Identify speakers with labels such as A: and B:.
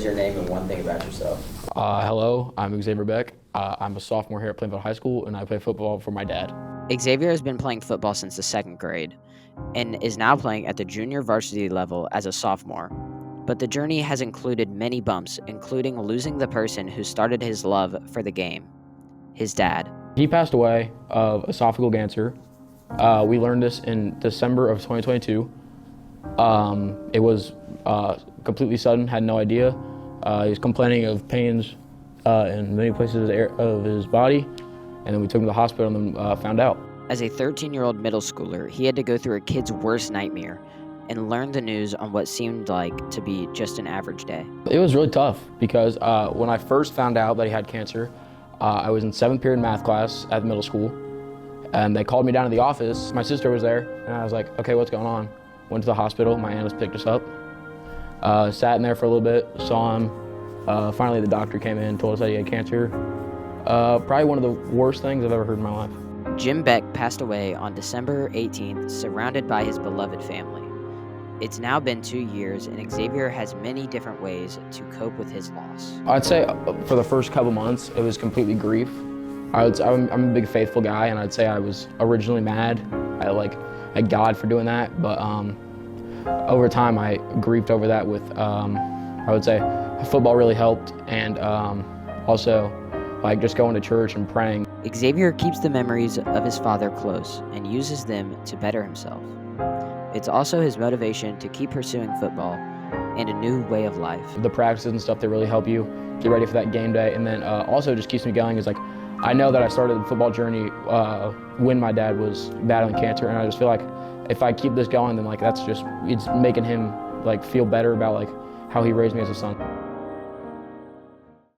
A: is your name and one thing about yourself?
B: Hello, I'm Xavier Beck. I'm a sophomore here at Plainfield High School, and I play football for my dad.
C: Xavier has been playing football since the second grade and is now playing at the junior varsity level as a sophomore. But the journey has included many bumps, including losing the person who started his love for the game, his dad.
B: He passed away of esophageal cancer. We learned this in December of 2022. It was completely sudden, had no idea. He was complaining of pains in many places of his body, and then we took him to the hospital and then found out.
C: As a 13-year-old middle schooler, he had to go through a kid's worst nightmare and learn the news on what seemed like to be just an average day.
B: It was really tough because when I first found out that he had cancer, I was in 7th period math class at the middle school, and they called me down to the office. My sister was there, and I was like, okay, what's going on? Went to the hospital, my analyst picked us up, sat in there for a little bit, saw him. Finally, the doctor came in, told us that he had cancer. Probably one of the worst things I've ever heard in my life.
C: Jim Beck passed away on December 18th, surrounded by his beloved family. It's now been 2 years, and Xavier has many different ways to cope with his loss.
B: I'd say for the first couple months, it was completely grief. I'm a big faithful guy, and I'd say I was originally mad at God for doing that, but over time I grieved over that with, I would say football really helped, and also just going to church and praying.
C: Xavier keeps the memories of his father close and uses them to better himself. It's also his motivation to keep pursuing football and a new way of life.
B: The practices and stuff that really help you get ready for that game day, and then also just keeps me going is I know that I started the football journey when my dad was battling cancer, and I just feel like if I keep this going, then it's making him feel better about how he raised me as a son.